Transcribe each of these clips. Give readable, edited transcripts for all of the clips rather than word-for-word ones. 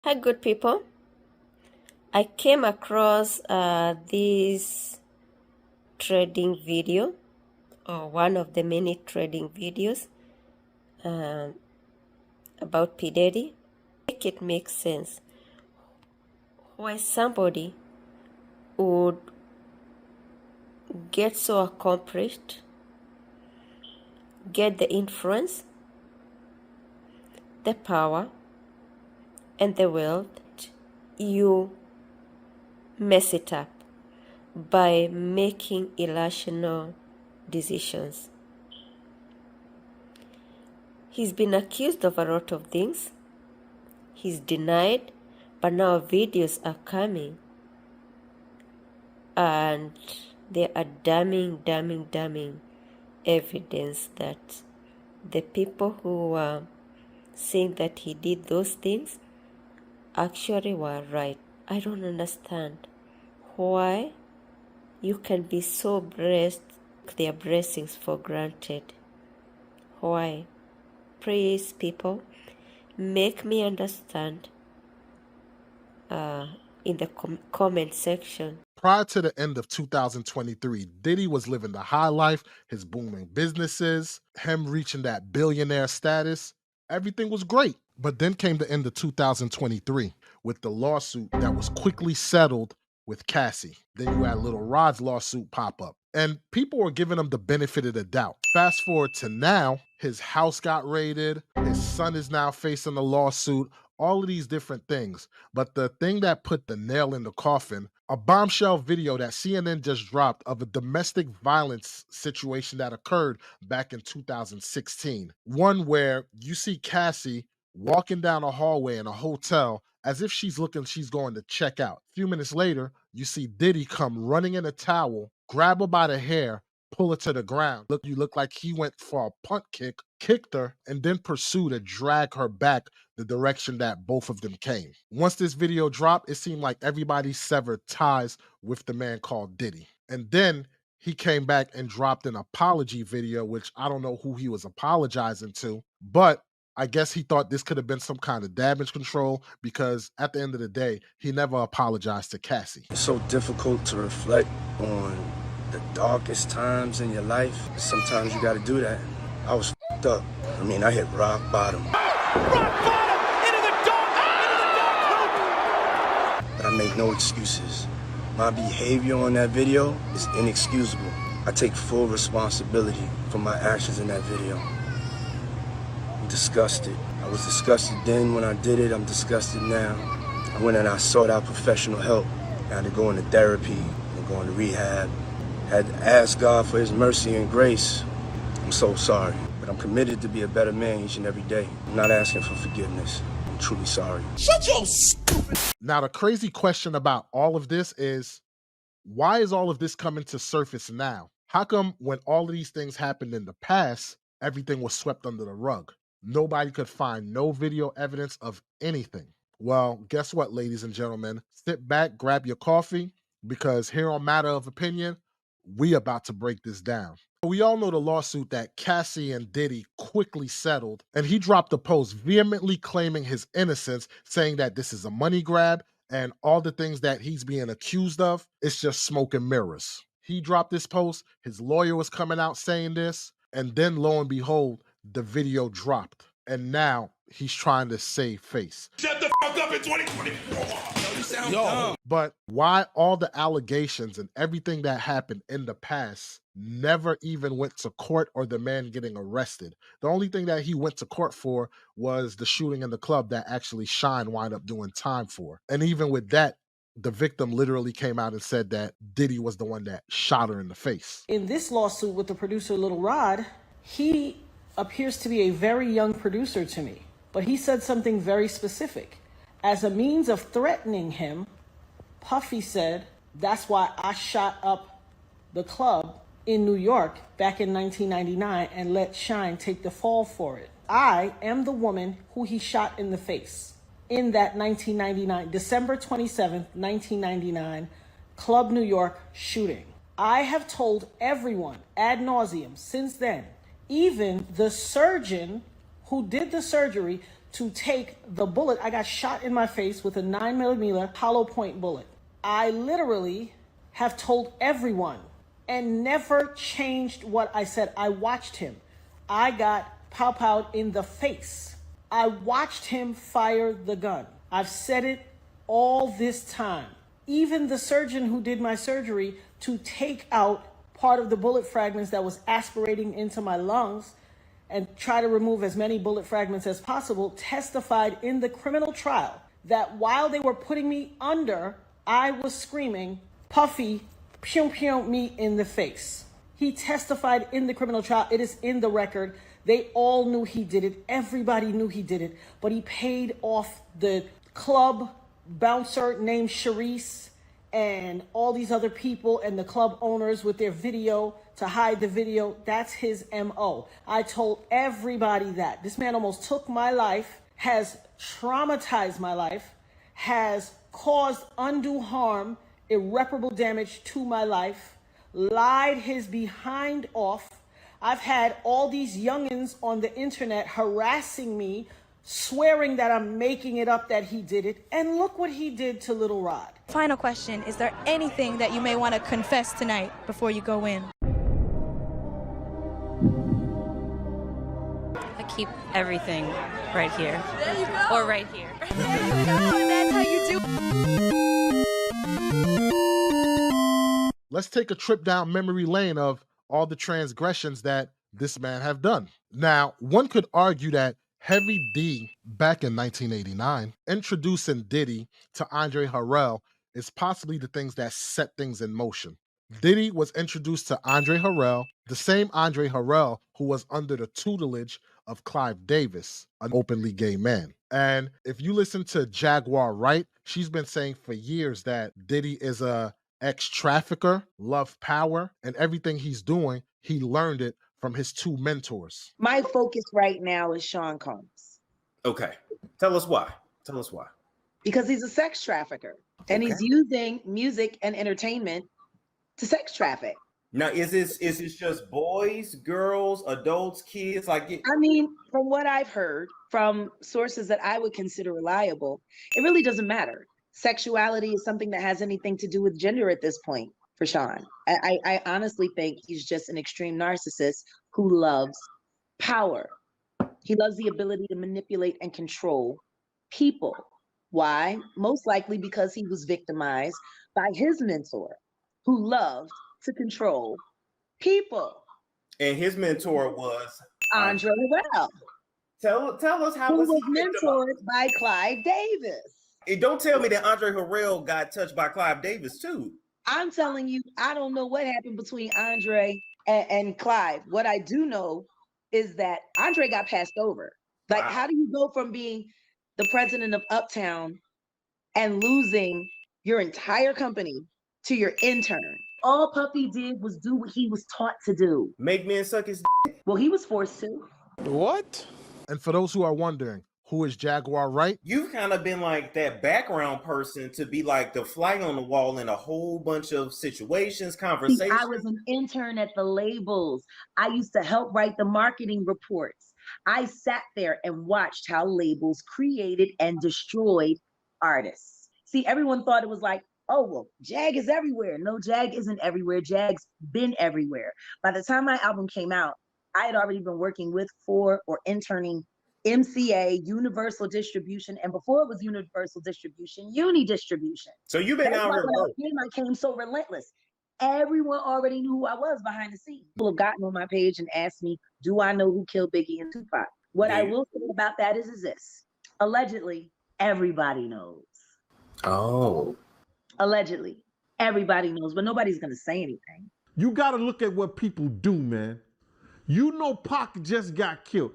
Hi, good people. I came across this trading video, or one of the many trading videos um, about P. Diddy. Make it make sense why somebody would get so accomplished, get the influence, the power, and the wealth. You mess it up by making irrational decisions. He's been accused of a lot of things. He's denied, but now videos are coming and they are damning evidence that the people who were saying that he did those things actually were right. I don't understand why you can be so blessed, their blessings for granted. Why? Please, people, make me understand in the comment section. Prior to the end of 2023, Diddy was living the high life, his booming businesses, him reaching that billionaire status. Everything was great. But then came the end of 2023 with the lawsuit that was quickly settled with Cassie. Then you had Little Rod's lawsuit pop up. And people were giving him the benefit of the doubt. Fast forward to now, his house got raided, his son is now facing a lawsuit, all of these different things. But the thing that put the nail in the coffin, a bombshell video that CNN just dropped of a domestic violence situation that occurred back in 2016. One where you see Cassie walking down a hallway in a hotel as if she's going to check out. A few minutes later, you see Diddy come running in a towel, grab her by the hair, pull her to the ground. You look like he went for a punt kick, kicked her, and then pursued to drag her back the direction that both of them came. Once this video dropped, it seemed like everybody severed ties with the man called Diddy. And then he came back and dropped an apology video, which I don't know who he was apologizing to, but I guess he thought this could have been some kind of damage control because at the end of the day, he never apologized to Cassie. It's so difficult to reflect on the darkest times in your life. Sometimes you gotta do that. I was f***ed up. I mean, I hit rock bottom. But I make no excuses. My behavior on that video is inexcusable. I take full responsibility for my actions in that video. I'm disgusted. I was disgusted then when I did it. I'm disgusted now. I went and I sought out professional help. I had to go into therapy and go into rehab. I had to ask God for his mercy and grace. I'm so sorry, but I'm committed to be a better man each and every day. I'm not asking for forgiveness. I'm truly sorry. Shut your stupid... Now, the crazy question about all of this is, why is all of this coming to surface now? How come when all of these things happened in the past, everything was swept under the rug? Nobody could find no video evidence of anything. Well, guess what, ladies and gentlemen? Sit back, grab your coffee, because here on Matter of Opinion, we about to break this down. We all know the lawsuit that Cassie and Diddy quickly settled, and he dropped a post vehemently claiming his innocence, saying that this is a money grab and all the things that he's being accused of, it's just smoke and mirrors. He dropped this post, his lawyer was coming out saying this, and then lo and behold, the video dropped. And now he's trying to save face. Shut the fuck up in 2024. Yo. But why all the allegations and everything that happened in the past never even went to court or the man getting arrested? The only thing that he went to court for was the shooting in the club that actually Shine wound up doing time for. And even with that, the victim literally came out and said that Diddy was the one that shot her in the face. In this lawsuit with the producer Little Rod, he appears to be a very young producer to me, but he said something very specific. As a means of threatening him, Puffy said, that's why I shot up the club in New York back in 1999 and let Shine take the fall for it. I am the woman who he shot in the face in that 1999, December 27th, 1999, Club New York shooting. I have told everyone ad nauseum since then, even the surgeon who did the surgery to take the bullet. I got shot in my face with a 9mm hollow point bullet. I literally have told everyone and never changed what I said. I watched him. I got pow-powed in the face. I watched him fire the gun. I've said it all this time. Even the surgeon who did my surgery to take out part of the bullet fragments that was aspirating into my lungs and try to remove as many bullet fragments as possible, testified in the criminal trial that while they were putting me under, I was screaming, "Puffy, pew pew me in the face." He testified in the criminal trial. It is in the record. They all knew he did it. Everybody knew he did it. But he paid off the club bouncer named Sharice and all these other people and the club owners with their video to hide the video. That's his MO. I told everybody that. This man almost took my life, has traumatized my life, has caused undue harm, irreparable damage to my life, lied his behind off. I've had all these youngins on the internet harassing me, swearing that I'm making it up that he did it. And look what he did to Little Rod. Final question, is there anything that you may want to confess tonight before you go in? I keep everything right here. There you go. Or right here. There you go. That's how you do it. Let's take a trip down memory lane of all the transgressions that this man have done. Now, one could argue that Heavy D, back in 1989, introducing Diddy to Andre Harrell is possibly the things that set things in motion. Diddy was introduced to Andre Harrell, the same Andre Harrell who was under the tutelage of Clive Davis, an openly gay man. And if you listen to Jaguar Wright, she's been saying for years that Diddy is a ex-trafficker, love power, and everything he's doing, he learned it from his two mentors. My focus right now is Sean Combs. Okay. Tell us why. Tell us why. Because he's a sex trafficker and he's using music and entertainment to sex traffic. Now, is this just boys, girls, adults, kids? I mean, from what I've heard from sources that I would consider reliable, it really doesn't matter. Sexuality is something that has anything to do with gender at this point for Sean. I honestly think he's just an extreme narcissist who loves power. He loves the ability to manipulate and control people. Why? Most likely because he was victimized by his mentor, who loved to control people. And his mentor was Andre Harrell. Tell us how who was he mentored by Clive Davis. And don't tell me that Andre Harrell got touched by Clive Davis too. I'm telling you, I don't know what happened between Andre and Clive. What I do know is that Andre got passed over. Like, wow. How do you go from being the president of Uptown and losing your entire company to your intern? All Puffy did was do what he was taught to do. Make men suck his dick. Well, he was forced to. What? And for those who are wondering, who is Jaguar Wright? You've kind of been like that background person to be like the fly on the wall in a whole bunch of situations, conversations. See, I was an intern at the labels. I used to help write the marketing reports. I sat there and watched how labels created and destroyed artists. See, everyone thought it was like, oh, well, Jag is everywhere. No, Jag isn't everywhere. Jag's been everywhere. By the time my album came out, I had already been working with, for, or interning MCA, Universal Distribution, and before it was Universal Distribution, Uni Distribution. So you've been out here. I came so relentless. Everyone already knew who I was behind the scenes. People have gotten on my page and asked me, do I know who killed Biggie and Tupac? What I will say about that is this. Allegedly, everybody knows. Oh. Allegedly, everybody knows, but nobody's going to say anything. You got to look at what people do, man. You know Pac just got killed.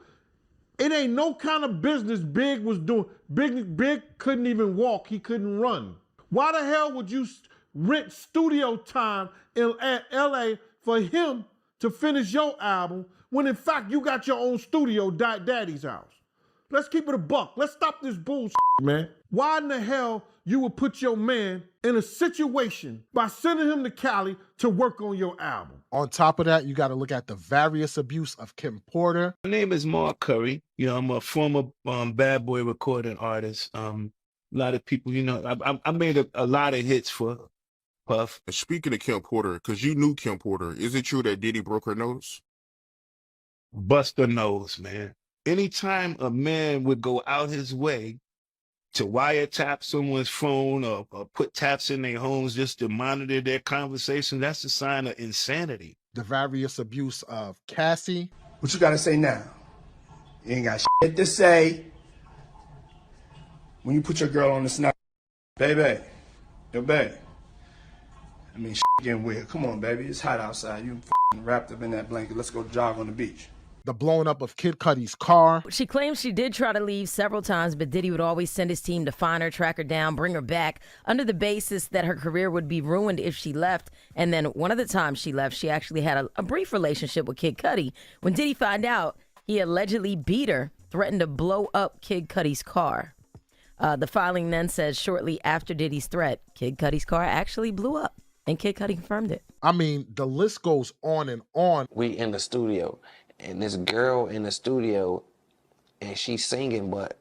It ain't no kind of business Big was doing. Big couldn't even walk. He couldn't run. Why the hell would you rent studio time in LA for him to finish your album when in fact you got your own studio, Daddy's house? Let's keep it a buck. Let's stop this bullshit, man. Why in the hell you would put your man in a situation by sending him to Cali to work on your album? On top of that, you got to look at the various abuse of Kim Porter. My name is Mark Curry. You know, I'm a former bad boy recording artist. A lot of people, you know, I made a lot of hits for Puff. And speaking of Kim Porter, because you knew Kim Porter, is it true that Diddy broke her nose? Bust her nose, man. Anytime a man would go out his way to wiretap someone's phone or put taps in their homes just to monitor their conversation, that's a sign of insanity. The various abuse of Cassie. What you gotta say now? You ain't got shit to say. When you put your girl on the snap, baby, yo, babe. I mean, shit getting weird. Come on, baby, it's hot outside. You wrapped up in that blanket. Let's go jog on the beach. The blowing up of Kid Cudi's car. She claims she did try to leave several times, but Diddy would always send his team to find her, track her down, bring her back, under the basis that her career would be ruined if she left. And then one of the times she left, she actually had a brief relationship with Kid Cudi. When Diddy found out, he allegedly beat her, threatened to blow up Kid Cudi's car. The filing then says shortly after Diddy's threat, Kid Cudi's car actually blew up, and Kid Cudi confirmed it. I mean, the list goes on and on. We in the studio. And this girl in the studio, and she's singing, but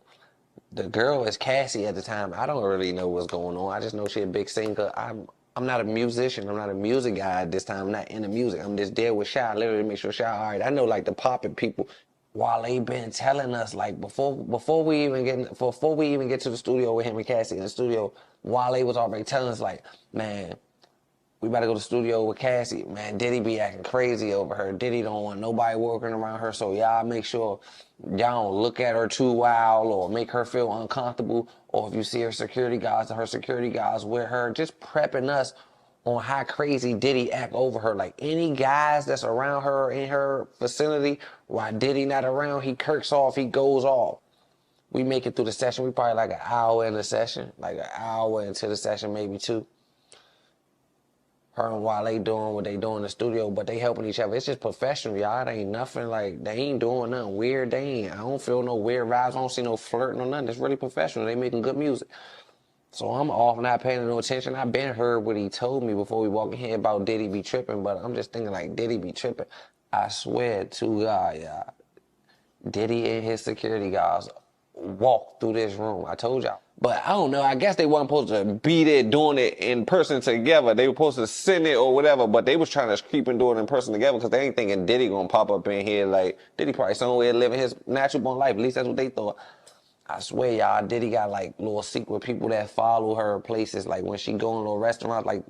the girl is Cassie at the time. I don't really know what's going on. I just know she's a big singer. I'm not a musician. I'm not a music guy at this time. I'm not into music. I'm just there with Shy, literally to make sure Shy all right. I know like the popping people. While they been telling us like before we even get to the studio with him and Cassie in the studio, Wale was already telling us like, man, we better go to the studio with Cassie. Man, Diddy be acting crazy over her. Diddy don't want nobody working around her, so y'all make sure y'all don't look at her too wild or make her feel uncomfortable. Or if you see her security guards with her, just prepping us on how crazy Diddy act over her. Like any guys that's around her in her vicinity, while Diddy not around, he kirks off, he goes off. We make it through the session. We probably like an hour in the session, like an hour into the session, maybe two. Her and Wale doing what they do in the studio, but they helping each other. It's just professional, y'all. It ain't nothing like, they ain't doing nothing weird. I don't feel no weird vibes. I don't see no flirting or nothing. It's really professional. They making good music. So I'm off not paying no attention. I've been heard what he told me before we walk in here about Diddy be tripping, but I'm just thinking like Diddy be tripping. I swear to God, y'all. Diddy and his security guards walk through this room. I told y'all. But I don't know. I guess they weren't supposed to be there doing it in person together. They were supposed to send it or whatever, but they was trying to keep and do it in person together because they ain't thinking Diddy gonna pop up in here like Diddy probably somewhere living his natural born life. At least that's what they thought. I swear, y'all, Diddy got like little secret people that follow her places. Like when she go in little restaurants, like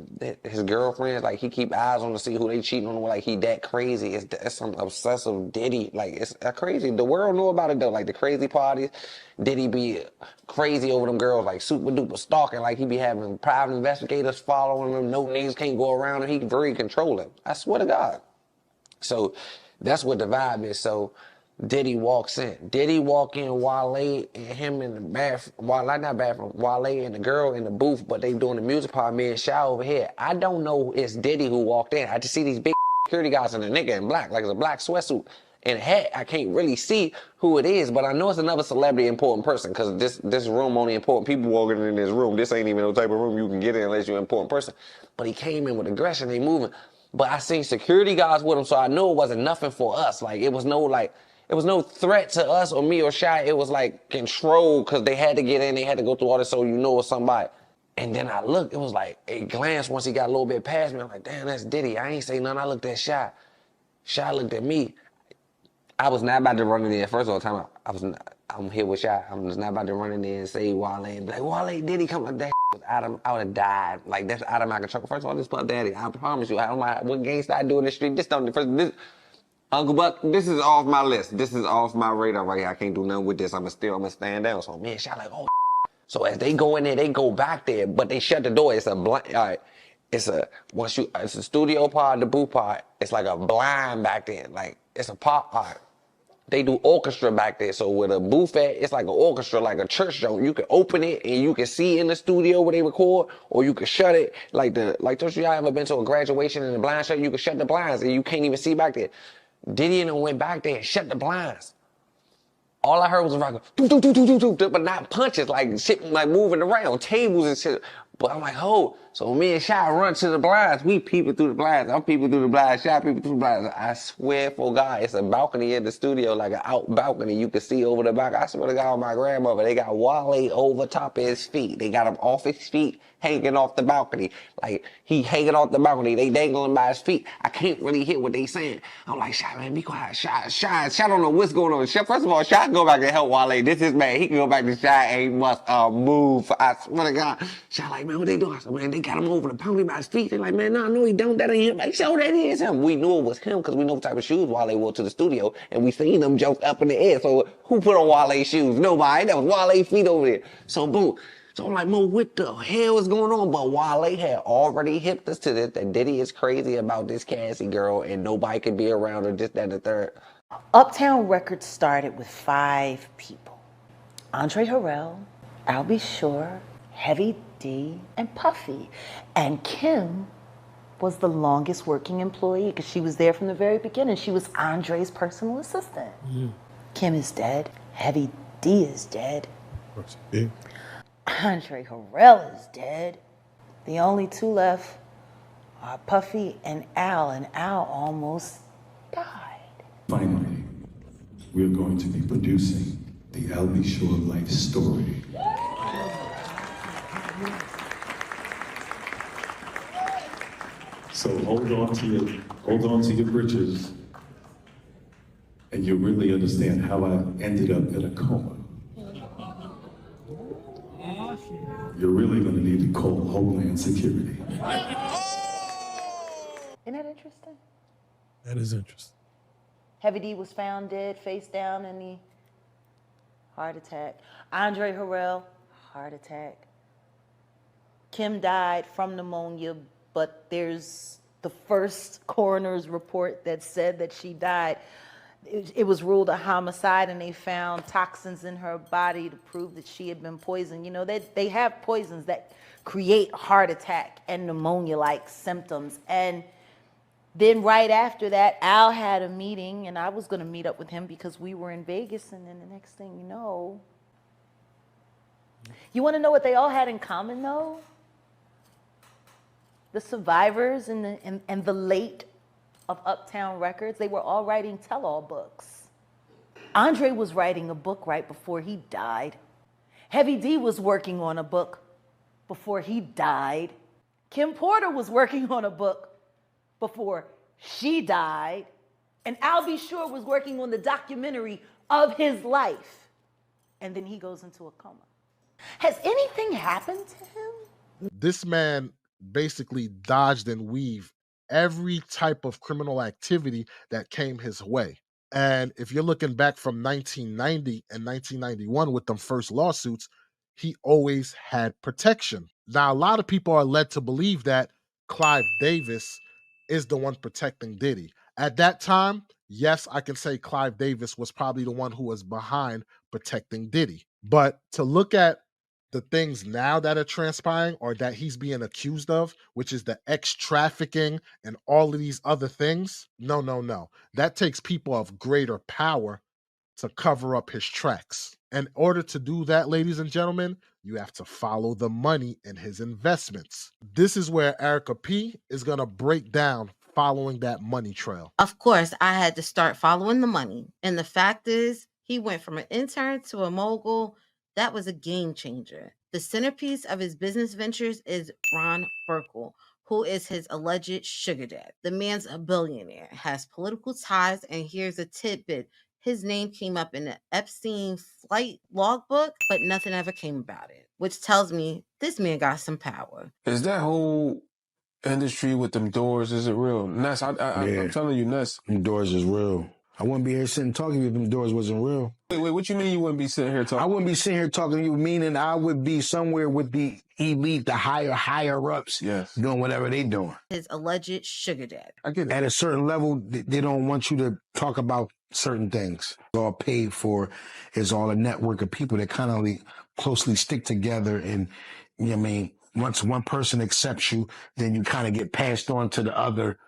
his girlfriends, like he keep eyes on to see who they cheating on. Like he that crazy. It's some obsessive Diddy. Like it's crazy. The world know about it though. Like the crazy parties, Diddy be crazy over them girls, like super duper stalking. Like he be having private investigators following him. No niggas can't go around him. He very controlling. I swear to God. So that's what the vibe is. So Diddy walks in. Diddy walk in, Wale and him in the bathroom. Wale and the girl in the booth, but they doing the music part. Me and Shy over here. I don't know it's Diddy who walked in. I just see these big security guys and a nigga in black, like it's a black sweatsuit and a hat. I can't really see who it is, but I know it's another celebrity important person because this room only important people walking in this room. This ain't even no type of room you can get in unless you're an important person. But he came in with aggression. They moving. But I seen security guards with him, so I knew it wasn't nothing for us. Like it was no threat to us or me or Shy. It was like control because they had to get in. They had to go through all this so you know it's somebody. And then I looked. It was like a glance once he got a little bit past me. I'm like, damn, that's Diddy. I ain't say nothing. I looked at Shy. Shy looked at me. I was not about to run in there. First of all, I'm here with Shy. I'm just not about to run in there and say Wale and be like, Wale, Diddy come like that. I would have died. Like that's out of my control. First of all, this Puff Daddy. I promise you. I don't know what gangsta I do in the street. Uncle Buck, this is off my list. This is off my radar right here. I can't do nothing with this. I'm gonna stand down. So man, Shy like, oh. So as they go in there, they go back there, but they shut the door. It's a blind. All right, it's a studio part, the booth part. It's like a blind back there. Like it's a pop part. They do orchestra back there. So with a booth at, it's like an orchestra, like a church show. You can open it and you can see in the studio where they record, or you can shut it. Like don't y'all ever been to a graduation in the blind shut? You can shut the blinds and you can't even see back there. Diddy and them went back there and shut the blinds. All I heard was a rock, do, do, do, do, do, do, but not punches, like shit, like moving around, tables and shit. But I'm like, oh. So me and Shy run to the blinds. We peeping through the blinds. I'm peeping through the blinds. Shy peeping through the blinds. I swear for God, it's a balcony in the studio, like an out balcony. You can see over the back. I swear to God, my grandmother, they got Wale over top of his feet. They got him off his feet, hanging off the balcony. Like, he hanging off the balcony. They dangling by his feet. I can't really hear what they saying. I'm like, Shy, man, be quiet. Shy don't know what's going on. Shy, first of all, Shy can go back and help Wale. This is man. He can go back to Shy and he must move. I swear to God. Shy like, man, what they doing? I said, man, they got him over the balcony by his feet. They're like, man, no, he don't. That ain't him. Like, so that is him. We knew it was him because we know what type of shoes Wale wore to the studio, and we seen them jump up in the air. So who put on Wale's shoes? Nobody. That was Wale's feet over there. So boom. So I'm like, Mo, what the hell is going on? But Wale had already hipped us to this, that Diddy is crazy about this Cassie girl, and nobody could be around her, this, that, and the third. Uptown Records started with 5 people. Andre Harrell, Al B. Sure, Heavy D, and Puffy. And Kim was the longest working employee because she was there from the very beginning. She was Andre's personal assistant. Kim is dead. Heavy D is dead. Andre Harrell is dead. The only 2 left are Puffy and Al almost died. Finally, we're going to be producing the Al B. Sure life story. So hold on to your britches, and you'll really understand how I ended up in a coma. You're really going to need to call Homeland Security. Isn't that interesting? That is interesting. Heavy D was found dead, face down in the heart attack. Andre Harrell, heart attack. Kim died from pneumonia, but there's the first coroner's report that said that she died. It was ruled a homicide, and they found toxins in her body to prove that she had been poisoned. You know, they have poisons that create heart attack and pneumonia-like symptoms. And then right after that, Al had a meeting, and I was going to meet up with him because we were in Vegas, and then the next thing you know, you want to know what they all had in common, though? The survivors and the late of Uptown Records, they were all writing tell-all books. Andre was writing a book right before he died. Heavy D was working on a book before he died. Kim Porter was working on a book before she died. And Al B. Sure was working on the documentary of his life. And then he goes into a coma. Has anything happened to him? This man basically dodged and weaved every type of criminal activity that came his way. And if you're looking back from 1990 and 1991 with them first lawsuits, he always had protection. Now, a lot of people are led to believe that Clive Davis is the one protecting Diddy. At that time, yes, I can say Clive Davis was probably the one who was behind protecting Diddy. But to look at the things now that are transpiring or that he's being accused of, which is the trafficking and all of these other things, no. That takes people of greater power to cover up his tracks. In order to do that, ladies and gentlemen, you have to follow the money in his investments. This is where Erica P is going to break down following that money trail. Of course, I had to start following the money. And the fact is, he went from an intern to a mogul. That was a game changer. The centerpiece of his business ventures is Ron Burkle, who is his alleged sugar dad. The man's a billionaire, has political ties, and here's a tidbit. His name came up in the Epstein flight logbook, but nothing ever came about it, which tells me this man got some power. Is that whole industry with them doors, is it real? Ness, I'm telling you, Ness. Them doors is real. I wouldn't be here sitting talking to you if them doors wasn't real. Wait, what you mean you wouldn't be sitting here talking? I wouldn't be sitting here talking to you, meaning I would be somewhere with the elite, the higher-ups, doing whatever they doing. His alleged sugar dad. I get it. At a certain level, they don't want you to talk about certain things. It's all paid for. It's all a network of people that kind of closely stick together. And, you know what I mean, once one person accepts you, then you kind of get passed on to the other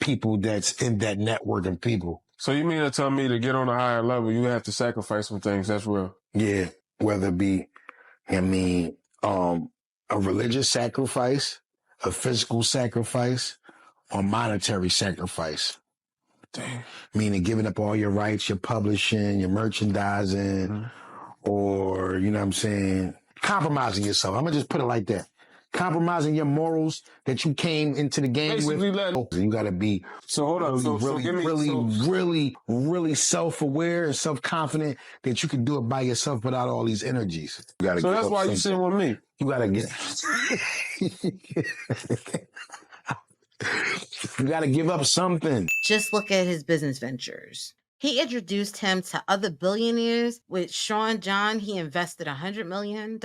people that's in that network of people. So you mean to tell me to get on a higher level, you have to sacrifice some things? That's real. Yeah, whether it be, a religious sacrifice, a physical sacrifice, or monetary sacrifice. Damn. Meaning giving up all your rights, your publishing, your merchandising, or, compromising yourself. I'm going to just put it like that. Compromising your morals that you came into the game Basically with. You got to be really self-aware and self-confident that you can do it by yourself without all these energies. You gotta So give that's up why you something. sitting with me. You got to get... You got to give up something. Just look at his business ventures. He introduced him to other billionaires. With Sean John, he invested $100 million,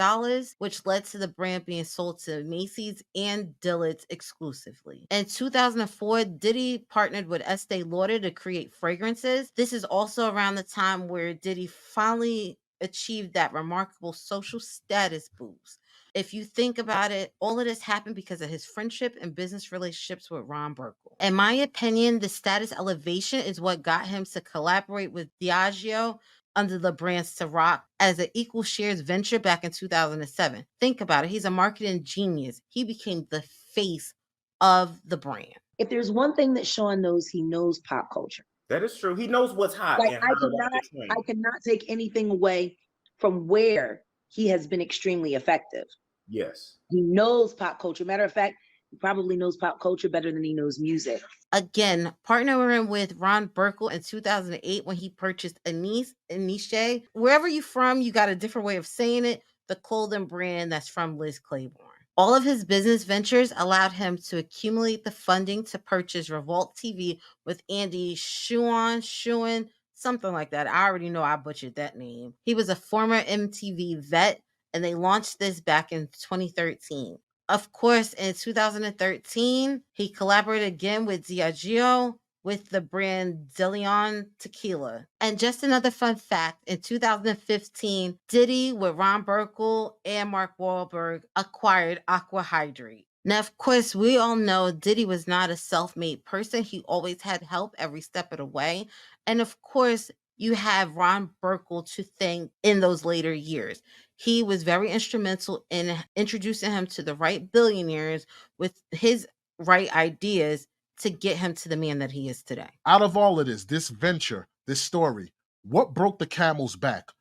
which led to the brand being sold to Macy's and Dillard's exclusively. In 2004, Diddy partnered with Estee Lauder to create fragrances. This is also around the time where Diddy finally achieved that remarkable social status boost. If you think about it, all of this happened because of his friendship and business relationships with Ron Burkle. In my opinion, the status elevation is what got him to collaborate with Diageo under the brand Ciroc as an equal shares venture back in 2007. Think about it. He's a marketing genius. He became the face of the brand. If there's one thing that Sean knows, he knows pop culture. That is true. He knows what's hot. Like and how to ride the train. I cannot take anything away from where he has been extremely effective. Yes. He knows pop culture. Matter of fact, he probably knows pop culture better than he knows music. Again, partnering with Ron Burkle in 2008 when he purchased Aniche. Wherever you're from, you got a different way of saying it. The clothing brand that's from Liz Claiborne. All of his business ventures allowed him to accumulate the funding to purchase Revolt TV with Andy Schuon, something like that. I already know I butchered that name. He was a former MTV vet, and they launched this back in 2013. Of course, in 2013, he collaborated again with Diageo with the brand DeLeon Tequila. And just another fun fact, in 2015, Diddy with Ron Burkle and Mark Wahlberg acquired Aqua Hydrate. Now, of course, we all know Diddy was not a self-made person. He always had help every step of the way. And of course, you have Ron Burkle to thank in those later years. He was very instrumental in introducing him to the right billionaires with his right ideas to get him to the man that he is today. Out of all of this venture, this story, what broke the camel's back?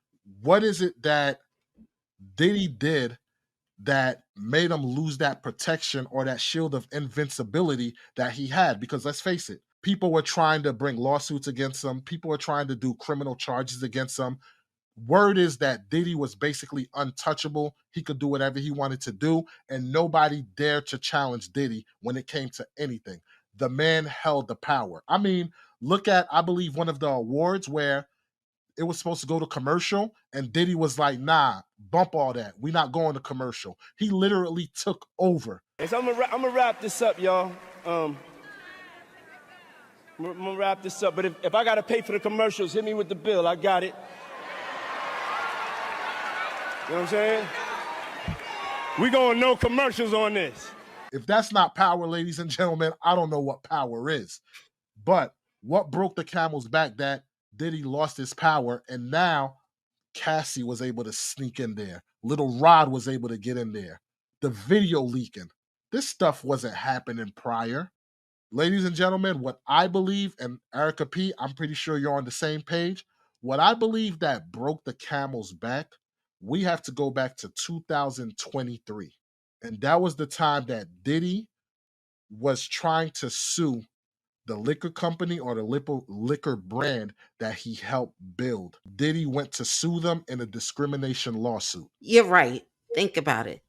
What is it that Diddy did that made him lose that protection or that shield of invincibility that he had? Because let's face it, people were trying to bring lawsuits against him. People were trying to do criminal charges against him. Word is that Diddy was basically untouchable. He could do whatever he wanted to do, and nobody dared to challenge Diddy when it came to anything. The man held the power. I mean, look at, I believe, one of the awards where it was supposed to go to commercial, and Diddy was like, nah, bump all that. We're not going to commercial. He literally took over. So I'm gonna wrap this up, y'all. I'm gonna wrap this up, but if I gotta pay for the commercials, hit me with the bill. I got it. You know what I'm saying? We going no commercials on this. If that's not power, ladies and gentlemen, I don't know what power is. But what broke the camel's back that Diddy lost his power, and now Cassie was able to sneak in there. Little Rod was able to get in there. The video leaking. This stuff wasn't happening prior. Ladies and gentlemen, what I believe, and Erica P, I'm pretty sure you're on the same page. What I believe that broke the camel's back, we have to go back to 2023. And that was the time that Diddy was trying to sue the liquor company or the liquor brand that he helped build. Diddy went to sue them in a discrimination lawsuit. You're right. Think about it.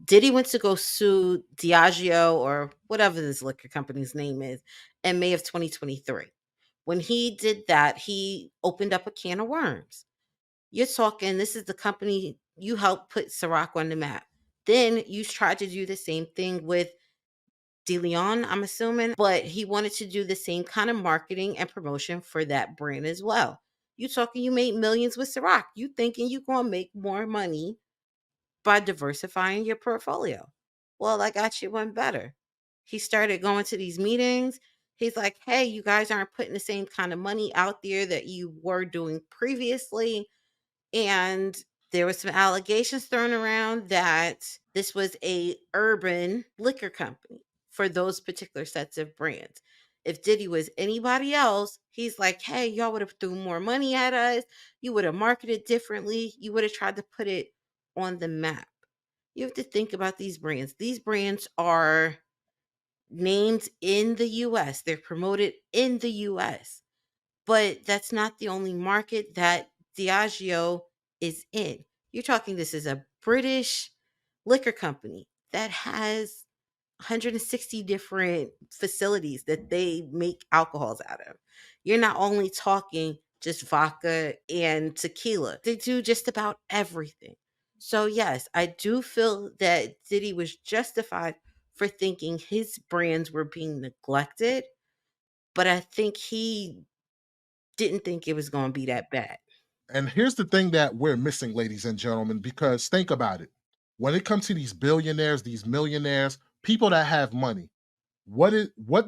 Diddy went to go sue Diageo or whatever this liquor company's name is in May of 2023. When he did that, he opened up a can of worms. You're talking, this is the company you helped put Ciroc on the map. Then you tried to do the same thing with DeLeon, I'm assuming, but he wanted to do the same kind of marketing and promotion for that brand as well. You talking, you made millions with Ciroc. You thinking you're going to make more money by diversifying your portfolio. Well, I got you one better. He started going to these meetings. He's like, hey, you guys aren't putting the same kind of money out there that you were doing previously. And there was some allegations thrown around that this was a urban liquor company for those particular sets of brands. If Diddy was anybody else, he's like, hey, y'all would have threw more money at us. You would have marketed differently. You would have tried to put it on the map. You have to think about these brands. These brands are named in the US. They're promoted in the US. But that's not the only market that Diageo is in. You're talking, this is a British liquor company that has 160 different facilities that they make alcohols out of. You're not only talking just vodka and tequila, they do just about everything. So, yes, I do feel that Diddy was justified for thinking his brands were being neglected, but I think he didn't think it was going to be that bad. And here's the thing that we're missing, ladies and gentlemen, because think about it. When it comes to these billionaires, these millionaires, people that have money, what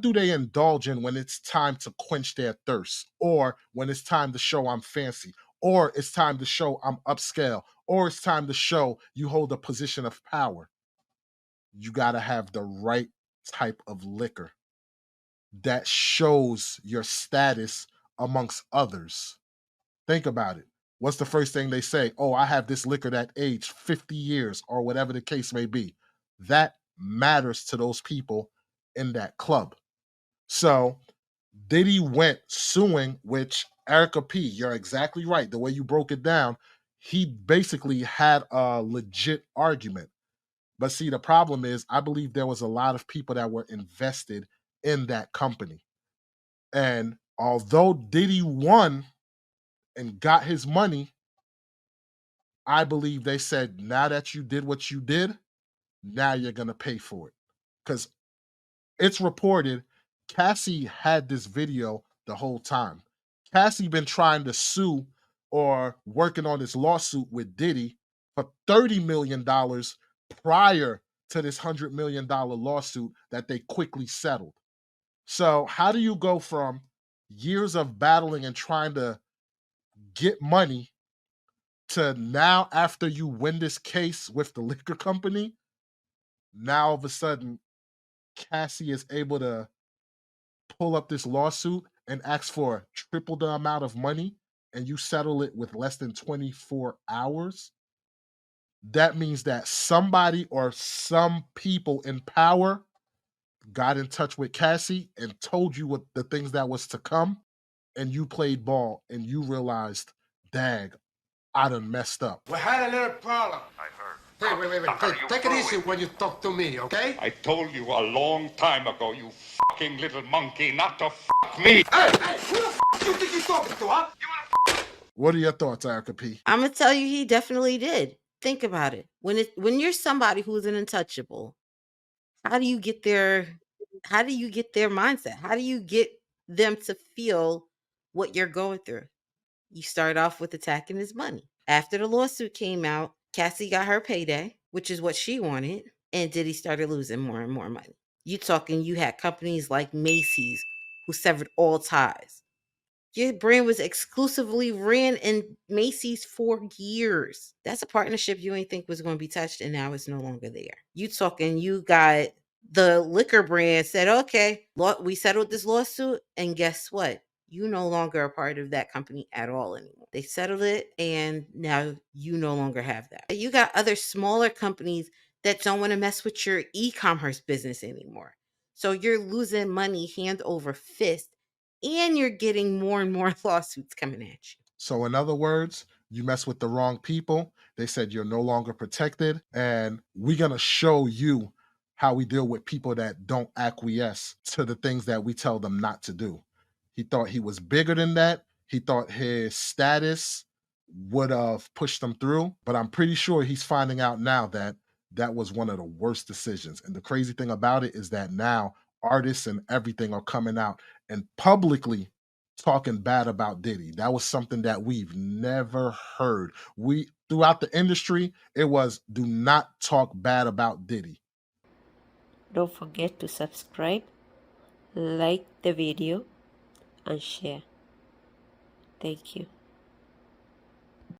do they indulge in when it's time to quench their thirst, or when it's time to show I'm fancy, or it's time to show I'm upscale, or it's time to show you hold a position of power? You got to have the right type of liquor that shows your status amongst others. Think about it. What's the first thing they say? Oh, I have this liquor that aged 50 years or whatever the case may be. That matters to those people in that club. So Diddy went suing, which Erica P, you're exactly right. The way you broke it down, he basically had a legit argument. But see, the problem is, I believe there was a lot of people that were invested in that company. And although Diddy won and got his money, I believe they said, now that you did what you did, now you're going to pay for it. Because it's reported Cassie had this video the whole time. Cassie been trying to sue or working on this lawsuit with Diddy for $30 million prior to this $100 million lawsuit that they quickly settled. So how do you go from years of battling and trying to get money to now, after you win this case with the liquor company, now all of a sudden Cassie is able to pull up this lawsuit and ask for triple the amount of money, and you settle it with less than 24 hours? That means that somebody or some people in power got in touch with Cassie and told you what the things that was to come, and you played ball and you realized, dag, I done messed up. We had a little problem. I heard. Hey, wait. Hey, take it easy when you talk to me, okay? I told you a long time ago, you fucking little monkey, not to fuck me. Hey, who the you think you're talking to, huh? What are your thoughts, Erica P? I'm gonna tell you, he definitely did. Think about it. When you're somebody who's an untouchable, how do you get their mindset? How do you get them to feel what you're going through? You start off with attacking his money. After the lawsuit came out, Cassie got her payday, which is what she wanted, and Diddy started losing more and more money. You had companies like Macy's who severed all ties. Your brand was exclusively ran in Macy's for years. That's a partnership you ain't think was going to be touched, and now it's no longer there. You got the liquor brand said, okay, we settled this lawsuit, and guess what? You no longer are part of that company at all anymore. They settled it, and now you no longer have that. You got other smaller companies that don't want to mess with your e-commerce business anymore. So you're losing money hand over fist, and you're getting more and more lawsuits coming at you. So in other words, you mess with the wrong people. They said you're no longer protected, and we're going to show you how we deal with people that don't acquiesce to the things that we tell them not to do. He thought he was bigger than that. He thought his status would have pushed him through, but I'm pretty sure he's finding out now that that was one of the worst decisions. And the crazy thing about it is that now artists and everything are coming out and publicly talking bad about Diddy. That was something that we've never heard. Throughout the industry, it was, do not talk bad about Diddy. Don't forget to subscribe like the video and share. Thank you.